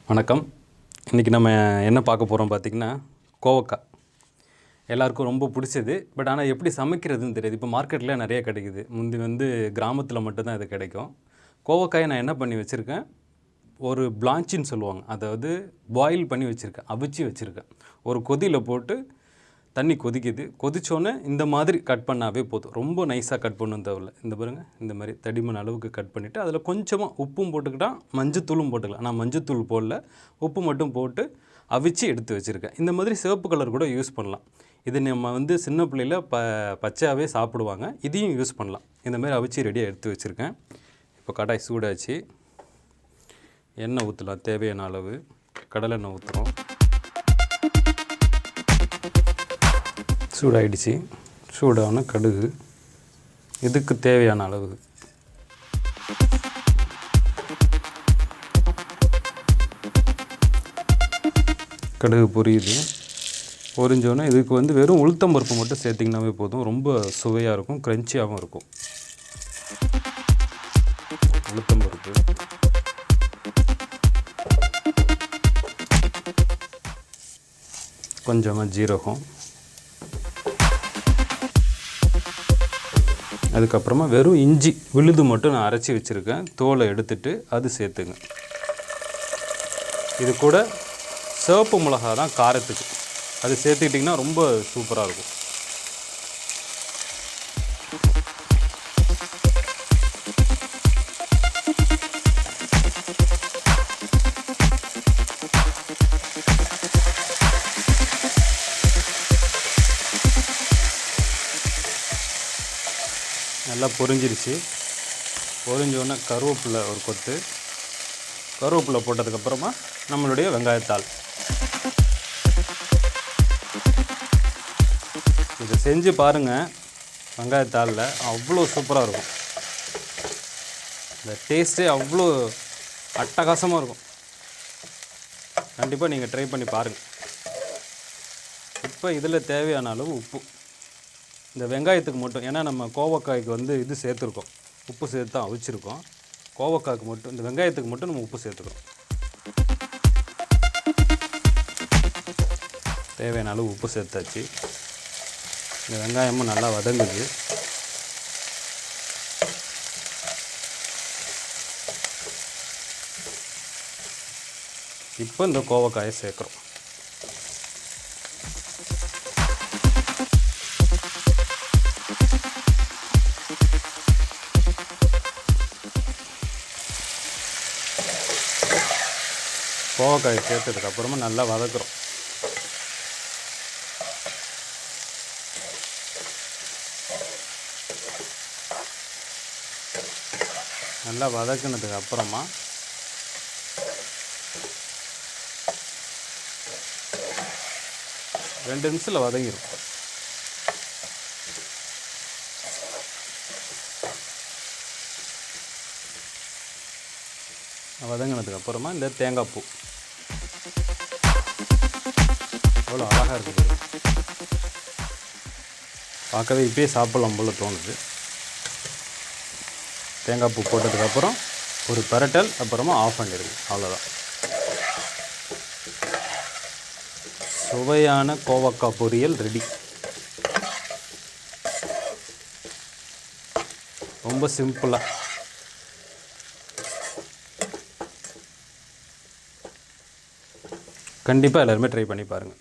வணக்கம். இன்றைக்கி நம்ம என்ன பார்க்க போகிறோம் பார்த்திங்கன்னா, கோவக்காய் எல்லாருக்கும் ரொம்ப பிடிச்சது. பட் ஆனால் எப்படி சமைக்கிறதுன்னு தெரியாது. இப்போ மார்க்கெட்டில் நிறைய கிடைக்குது. முந்தி கிராமத்தில் மட்டும்தான் இது கிடைக்கும். கோவக்காயை நான் என்ன பண்ணி வச்சுருக்கேன், ஒரு பிளான்ச்சின்னு சொல்லுவாங்க, அதாவது பாயில் பண்ணி வச்சுருக்கேன், அவிச்சு வச்சுருக்கேன். ஒரு கொதியில் போட்டு தண்ணி கொதிக்குது. கொதித்தோன்னே இந்த மாதிரி கட் பண்ணாவே போதும். ரொம்ப நைஸாக கட் பண்ணணும் தேவையில்ல. இந்த பாருங்கள், இந்த மாதிரி தடிமன் அளவுக்கு கட் பண்ணிவிட்டு அதில் கொஞ்சமாக உப்பும் போட்டுக்கிட்டால் மஞ்சத்தூளும் போட்டுக்கலாம். நான் மஞ்சத்தூள் போடல, உப்பு மட்டும் போட்டு அவிச்சு எடுத்து வச்சுருக்கேன். இந்த மாதிரி சிவப்பு கலர் கூட யூஸ் பண்ணலாம். இது நம்ம சின்ன பிள்ளையில் பச்சையாகவே சாப்பிடுவாங்க. இதையும் யூஸ் பண்ணலாம். இந்த மாதிரி அவிச்சு ரெடியாக எடுத்து வச்சுருக்கேன். இப்போ கடாய் சூடாச்சு, எண்ணெய் ஊற்றலாம். தேவையான அளவு கடலெண்ணெய் ஊற்றுறோம். சூடாகிடுச்சு. சூடான கடுகு, இதுக்கு தேவையான அளவு கடுகு பொரியுது. பொரிஞ்சோன்னே இதுக்கு வெறும் உளுத்தம்பருப்பு மட்டும் சேர்த்திங்கனாவே போதும். ரொம்ப சுவையாக இருக்கும், க்ரன்ச்சியாகவும் இருக்கும். உளுத்தம்பருப்பு, கொஞ்சமாக ஜீரகம், அதுக்கப்புறமா வெறும் இஞ்சி விழுது மட்டும் நான் அரைச்சி வச்சுருக்கேன். தோலை எடுத்துட்டு அது சேர்த்துங்க. இது கூட சிவப்பு மிளகா தான் காரத்துக்கு, அது சேர்த்துக்கிட்டிங்கன்னா ரொம்ப சூப்பராக இருக்கும். நல்லா பொரிஞ்சிருச்சு. பொரிஞ்சோடனே கருவேப்பிலை ஒரு கொத்து, கருவேப்பிலை போட்டதுக்கப்புறமா நம்மளுடைய வெங்காயத்தாள். இதை செஞ்சு பாருங்கள். வெங்காயத்தாளில் அவ்வளோ சூப்பராக இருக்கும். இந்த டேஸ்ட்டே அவ்வளோ அட்டகாசமாக இருக்கும். கண்டிப்பாக நீங்கள் ட்ரை பண்ணி பாருங்கள். இப்போ இதில் தேவையான அளவு உப்பு, இந்த வெங்காயத்துக்கு மட்டும். ஏன்னா நம்ம கோவக்காய்க்கு இது சேர்த்துருக்கோம், உப்பு சேர்த்து தான் அவிச்சிருக்கோம். கோவக்காய்க்கு மட்டும், இந்த வெங்காயத்துக்கு மட்டும் நம்ம உப்பு சேர்த்துக்கிறோம். தேவையான அளவு உப்பு சேர்த்தாச்சு. இந்த வெங்காயமும் நல்லா வதங்குது. இப்போ இந்த கோவக்காயை சேர்க்குறோம். கோவக்காயை சேர்த்ததுக்கப்புறமா நல்லா வதக்குறோம். நல்லா வதக்குனதுக்கு அப்புறமா ரெண்டு நிமிஷத்தில் வதங்கிடும். வதங்கினதுக்கு அப்புறமா இந்த தேங்காய் பூ அவ்வளோ அழகாக இருக்குது. பார்க்கவே இப்போயே சாப்பிட்லாம் போல் தோணுது. தேங்காய் பூ போட்டதுக்கப்புறம் ஒரு பரட்டல், அப்புறமா ஆஃப் பண்ணிடுங்க. அவ்வளோதான். சுவையான கோவக்காய் பொரியல் ரெடி. ரொம்ப சிம்பிளாக. கண்டிப்பாக எல்லாருமே ட்ரை பண்ணி பாருங்கள்.